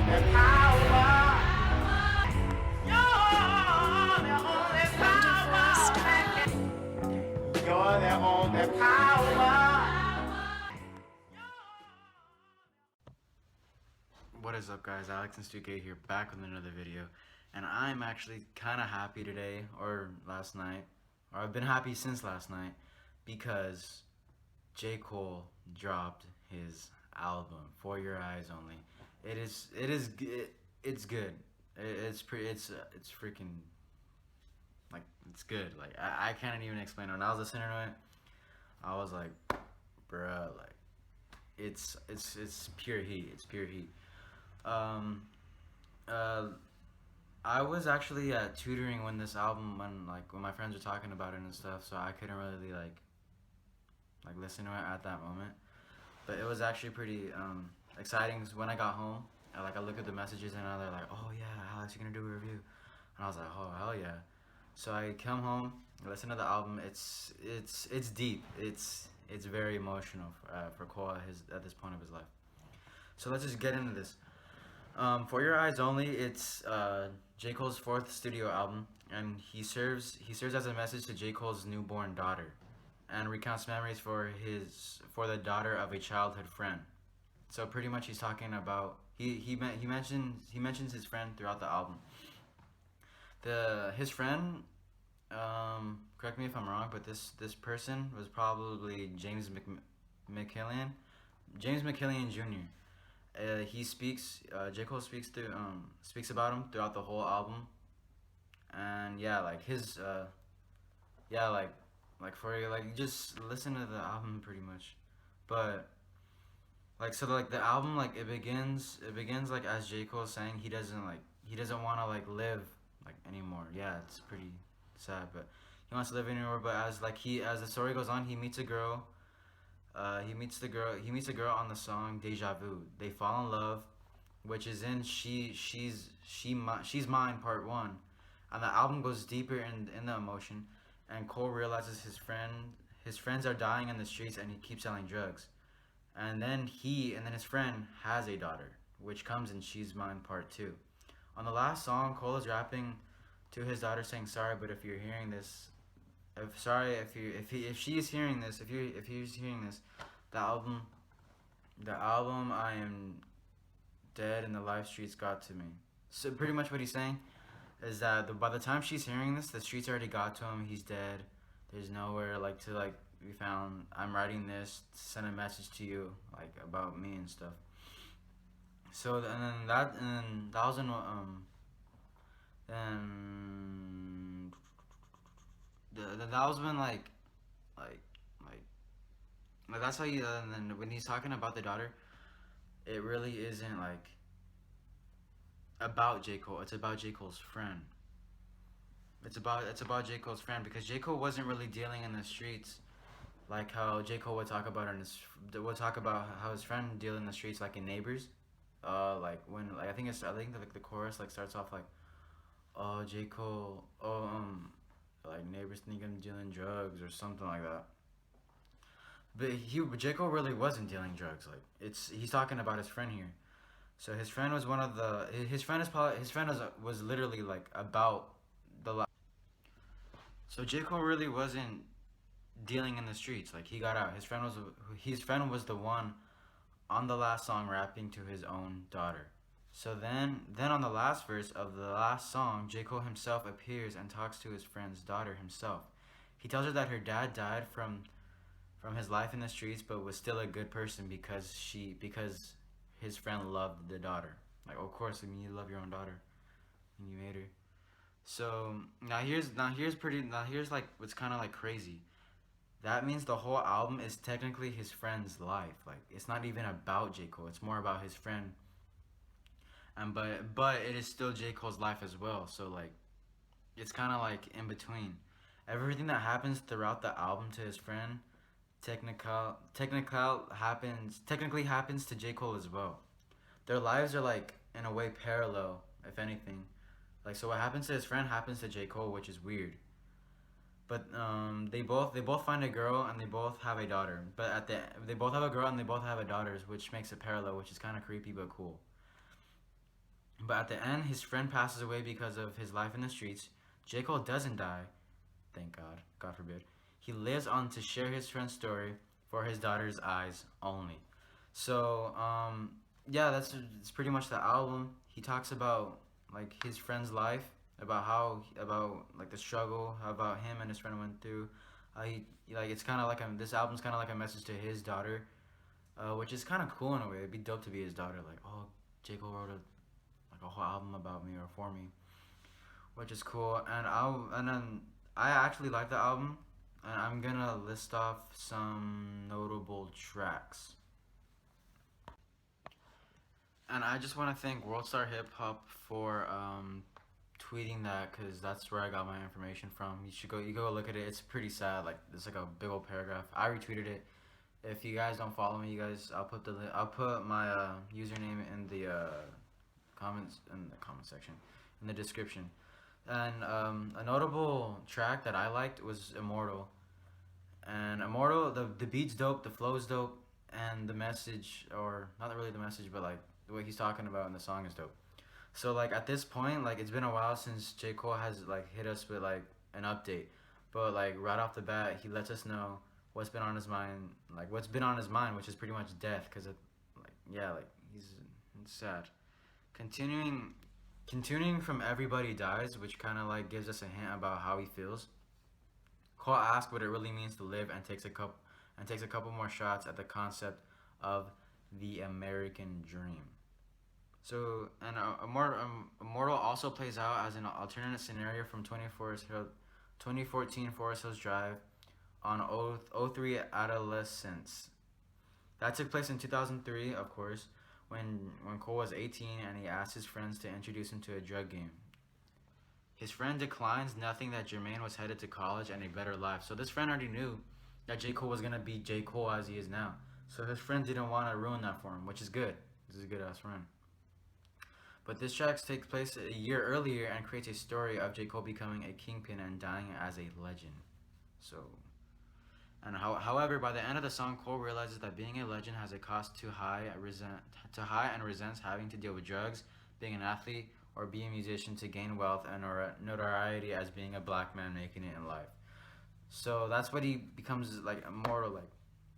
only power. You're the only power. You're the only power. What is up, guys? Alex and Stu here, back with another video, and I'm actually kind of happy today, or last night, or I've been happy since last night, because J. Cole dropped his album, For Your Eyes Only. It's good. It's freaking, like, it's good. Like, I can't even explain it. When I was listening to it, I was like, bruh, like, it's pure heat. It's pure heat. Um, uh, I was actually tutoring when this album, when my friends were talking about it and stuff, so I couldn't really like listen to it at that moment. But it was actually pretty exciting 'cause when I got home. I look at the messages and they're like, "Oh yeah, Alex, you're gonna do a review," and I was like, "Oh hell yeah!" So I come home, I listen to the album. It's deep. It's very emotional for Cole at this point of his life. So let's just get into this. For Your Eyes Only, it's J. Cole's fourth studio album, and he serves as a message to J. Cole's newborn daughter, and recounts memories for the daughter of a childhood friend. So pretty much he's talking about he mentions his friend throughout the album. His friend, correct me if I'm wrong, but this person was probably McKillian, James McKillian Jr. J. Cole speaks about him throughout the whole album, and yeah, like yeah, for you, like, you just listen to the album pretty much, but the album, like, it begins like as J. Cole saying he doesn't want to like live like anymore. Yeah, it's pretty sad, but he wants to live anymore. But as the story goes on, he meets a girl. He meets a girl on the song Deja Vu. They fall in love, which is in She's Mine Part 1. And the album goes deeper in the emotion, and Cole realizes his friends are dying in the streets, and he keeps selling drugs. And then his friend has a daughter, which comes in She's Mine Part 2. On the last song, Cole is rapping to his daughter saying, "Sorry, but if you're hearing this, if she's hearing this, if he's hearing this, the album I am dead and the live streets got to me." So pretty much what he's saying is that by the time she's hearing this, the streets already got to him. He's dead. There's nowhere to be found. I'm writing this to send a message to you, like, about me and stuff. So and then that was in then that was when like that's how you. And then when he's talking about the daughter, it really isn't like about J. Cole. It's about J. Cole's friend. It's about J. Cole's friend, because J. Cole wasn't really dealing in the streets like how J. Cole would talk about how his friend deal in the streets, like in Neighbors. Like when, like, I think like the chorus like starts off like, "Oh, J. Cole, oh, like, neighbors think I'm dealing drugs," or something like that. But J. Cole really wasn't dealing drugs. Like, he's talking about his friend here. So his friend was one of the his friend was literally like about the. So J. Cole really wasn't dealing in the streets. Like, he got out. His friend was the one on the last song rapping to his own daughter. So then on the last verse of the last song, J. Cole himself appears and talks to his friend's daughter himself. He tells her that her dad died from his life in the streets, but was still a good person because his friend loved the daughter. Like, of course, I mean, you love your own daughter, and you made her. So here's like what's kind of like crazy. That means the whole album is technically his friend's life. Like, it's not even about J. Cole. It's more about his friend. And but it is still J. Cole's life as well. So, like, it's kind of like in between. Everything that happens throughout the album to his friend, technically happens to J. Cole as well. Their lives are, like, in a way parallel, if anything. Like, so what happens to his friend happens to J. Cole, which is weird. But they both find a girl and they both have a daughter. But they both have a girl and they both have a daughter, which makes it parallel, which is kind of creepy but cool. But at the end, his friend passes away because of his life in the streets. J. Cole doesn't die, thank God, God forbid. He lives on to share his friend's story for his daughter's eyes only. So, yeah, it's pretty much the album. He talks about like his friend's life, about about like the struggle, about him and his friend went through. Like it's kind of like this album's kind of like a message to his daughter, which is kind of cool in a way. It'd be dope to be his daughter. Like, oh, J. Cole wrote a whole album about me or for me, which is cool. And then I actually like the album, and I'm gonna list off some notable tracks. And I just want to thank World Star Hip Hop for tweeting that, because that's where I got my information from. You go look at it. It's pretty sad. Like it's like a big old paragraph. I retweeted it. If you guys don't follow me, you guys, I'll put my username in the comment section, in the description. And a notable track that I liked was Immortal. And Immortal, the beat's dope, the flow's dope, and the message, or not really the message, but like what he's talking about in the song is dope. So like at this point, like it's been a while since J. Cole has like hit us with like an update, but like right off the bat, he lets us know what's been on his mind, which is pretty much death, cause like yeah, like it's sad. Continuing, continuing from Everybody Dies, which kind of like gives us a hint about how he feels. Cole asks what it really means to live and takes a couple more shots at the concept of the American dream. So, and Immortal also plays out as an alternate scenario from 2014 Forest Hills Drive on 03 Adolescence. That took place in 2003, of course, when Cole was 18 and he asked his friends to introduce him to a drug game. His friend declines, nothing that Jermaine was headed to college and a better life. So this friend already knew that J. Cole was gonna be J. Cole as he is now. So his friend didn't want to ruin that for him, which is good. This is a good ass friend. But this track takes place a year earlier and creates a story of J. Cole becoming a kingpin and dying as a legend. So, however, by the end of the song, Cole realizes that being a legend has a cost too high, and resents having to deal with drugs, being an athlete, or be a musician to gain wealth and or notoriety as being a black man making it in life. So that's what he becomes like immortal,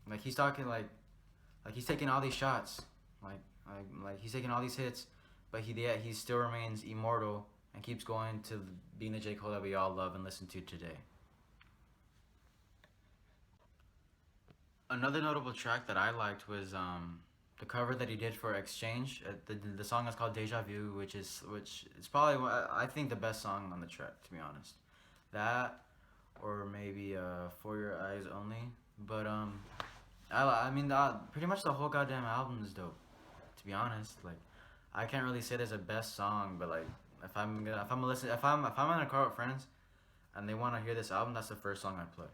like he's talking like he's taking all these shots, like he's taking all these hits, but he still remains immortal and keeps going to being the J. Cole that we all love and listen to today. Another notable track that I liked was the cover that he did for Exchange. The song is called Deja Vu, which is probably I think the best song on the track, to be honest. That or maybe For Your Eyes Only, but I mean pretty much the whole goddamn album is dope. To be honest, like I can't really say there's a best song, but like if I'm in a car with friends and they want to hear this album, that's the first song I play.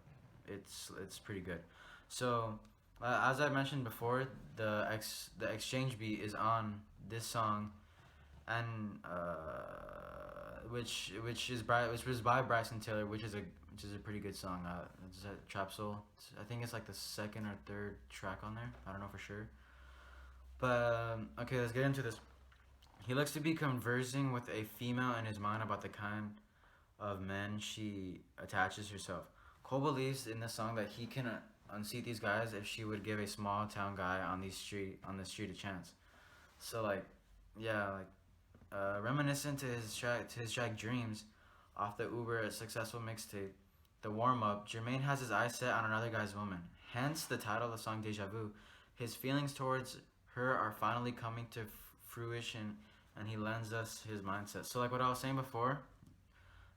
It's pretty good. So, as I mentioned before, the exchange beat is on this song, and which was by Bryson Taylor, which is a pretty good song. It's a trap soul. I think it's like the second or third track on there. I don't know for sure. But okay, let's get into this. He looks to be conversing with a female in his mind about the kind of men she attaches herself. Cole believes in this song that he can unseat these guys if she would give a small town guy on the street a chance. So like, yeah, like reminiscent to his track Dreams, off the Uber successful mixtape, the warm up. Jermaine has his eyes set on another guy's woman. Hence the title of the song Deja Vu. His feelings towards her are finally coming to fruition, and he lends us his mindset. So like what I was saying before,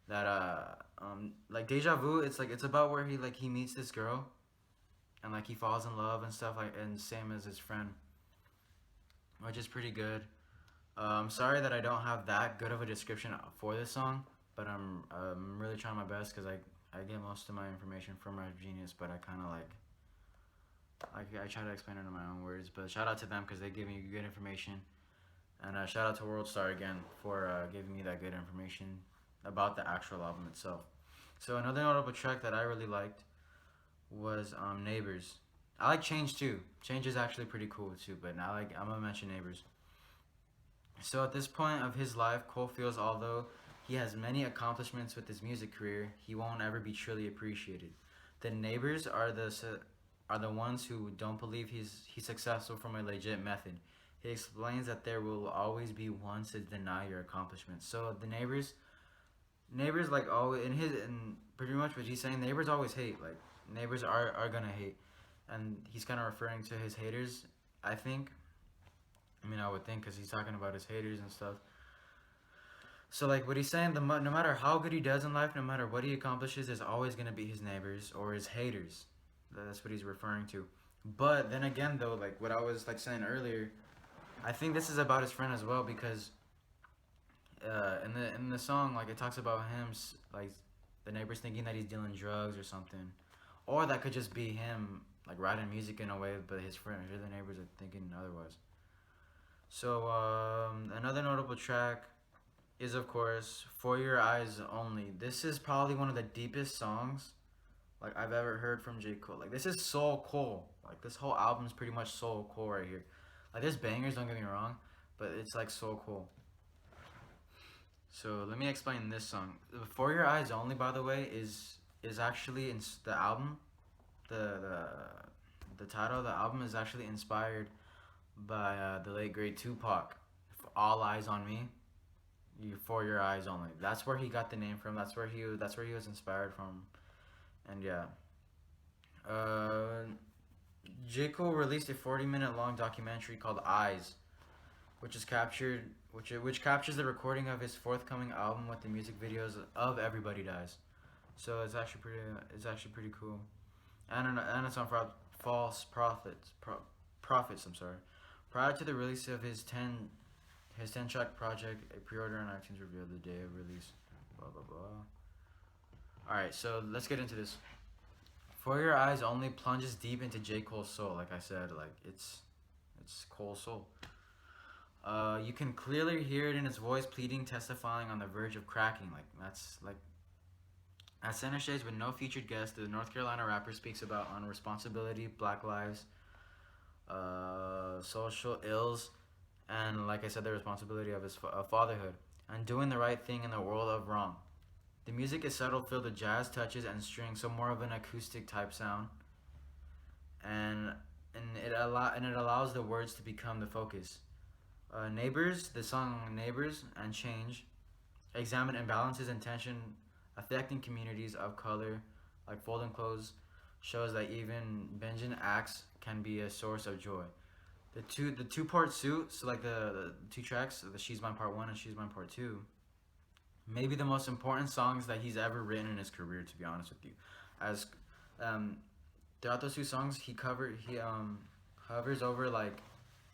that like Deja Vu, it's about where he meets this girl and like he falls in love and stuff, like, and same as his friend, which is pretty good. I'm sorry that I don't have that good of a description for this song, but I'm really trying my best, because I get most of my information from Rap Genius, but I kind of I try to explain it in my own words. But shout out to them because they give me good information, and shout out to World Star again for giving me that good information about the actual album itself. So another notable track that I really liked was Neighbors. I like Change too. Change is actually pretty cool too, but now I'm gonna mention Neighbors. So at this point of his life, Cole feels although he has many accomplishments with his music career, he won't ever be truly appreciated. The neighbors are the ones who don't believe he's successful from a legit method. He explains that there will always be ones to deny your accomplishments. So the neighbors like always in his and pretty much what he's saying, neighbors always hate. Like neighbors are gonna hate, and he's kind of referring to his haters. I think. I mean, I would think because he's talking about his haters and stuff. So like what he's saying, no matter how good he does in life, no matter what he accomplishes, is always gonna be his neighbors or his haters. That's what he's referring to. But then again, though, like what I was like saying earlier, I think this is about his friend as well because in the song, like it talks about him like the neighbors thinking that he's dealing drugs or something, or that could just be him like writing music in a way, but his friends or the neighbors are thinking otherwise. So another notable track is of course "For Your Eyes Only." This is probably one of the deepest songs like I've ever heard from J. Cole. Like this is soul Cole. Like this whole album is pretty much soul Cole right here. Like there's bangers, don't get me wrong, but it's like soul Cole. So let me explain this song. "For Your Eyes Only," by the way, is actually in the album. The the title of the album is actually inspired by the late great Tupac. "All Eyes on Me." For Your Eyes Only. That's where he got the name from. That's where he was inspired from. And yeah. Uh, J. Cole released a 40-minute long documentary called Eyez, which captures the recording of his forthcoming album with the music videos of Everybody Dies. So it's actually pretty cool. And it's on False Prophets, I'm sorry. Prior to the release of his 10 track project, a pre-order on iTunes revealed the day of release. Blah blah blah. Alright, so let's get into this. "For Your Eyes Only" plunges deep into J. Cole's soul. Like I said, like it's Cole's soul. You can clearly hear it in his voice, pleading, testifying, on the verge of cracking. Like that's like at center stage with no featured guest, the North Carolina rapper speaks about on responsibility, Black lives, social ills, and like I said, the responsibility of his fatherhood, and doing the right thing in the world of wrong. The music is subtle, filled with jazz touches and strings, so more of an acoustic type sound, and it allows the words to become the focus. Neighbors, the song "Neighbors" and "Change" examine imbalances and tension affecting communities of color, like folding clothes, shows that even binging acts can be a source of joy. The two part suit, so like the two tracks, the "She's Mine Part 1" and "She's Mine Part 2," maybe the most important songs that he's ever written in his career, to be honest with you. As throughout those two songs, he hovers over like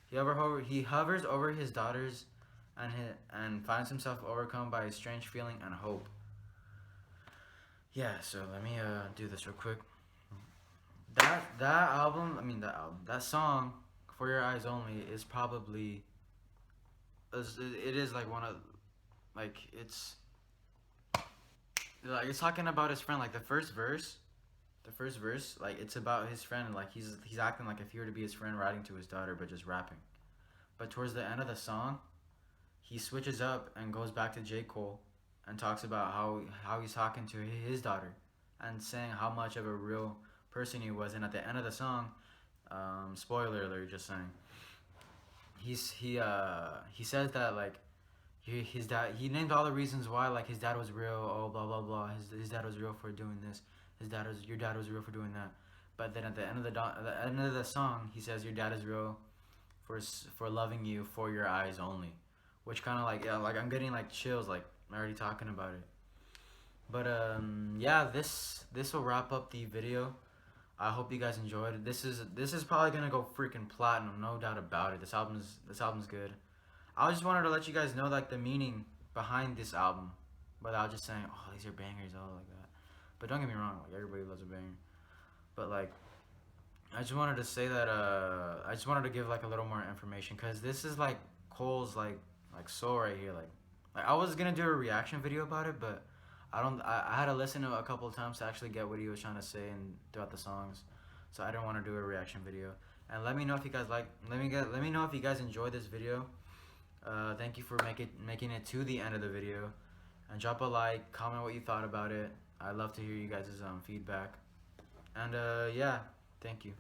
he hovers over his daughters and finds himself overcome by a strange feeling and hope. Yeah, so let me do this real quick. That song "For Your Eyes Only" is probably it is like one of like it's talking about his friend. Like the first verse, like it's about his friend, and like he's acting like if he were to be his friend, writing to his daughter, but just rapping. But towards the end of the song, he switches up and goes back to J. Cole and talks about how he's talking to his daughter and saying how much of a real person he was. And at the end of the song, spoiler alert, just saying, he says that like his dad, he named all the reasons why, like his dad was real, oh blah blah blah, his dad was real for doing this, your dad was real for doing that. But then at the end of the end of the song, he says your dad is real for loving you for your eyes only, which kind of like, yeah, like I'm getting like chills, like I'm already talking about it. But yeah, this will wrap up the video. I hope you guys enjoyed it. This is probably gonna go freaking platinum, no doubt about it. This album's good. I just wanted to let you guys know like the meaning behind this album, without just saying, oh, these are bangers, all like that. But don't get me wrong, like everybody loves a banger. But like, I just wanted to say that I just wanted to give like a little more information, because this is like Cole's like soul right here. Like I was gonna do a reaction video about it, but I had to listen to it a couple of times to actually get what he was trying to say and throughout the songs, so I didn't want to do a reaction video. And let me know if you guys let me know if you guys enjoyed this video. Thank you for making it to the end of the video, and drop a like, comment what you thought about it. I'd love to hear you guys' feedback. And yeah, thank you.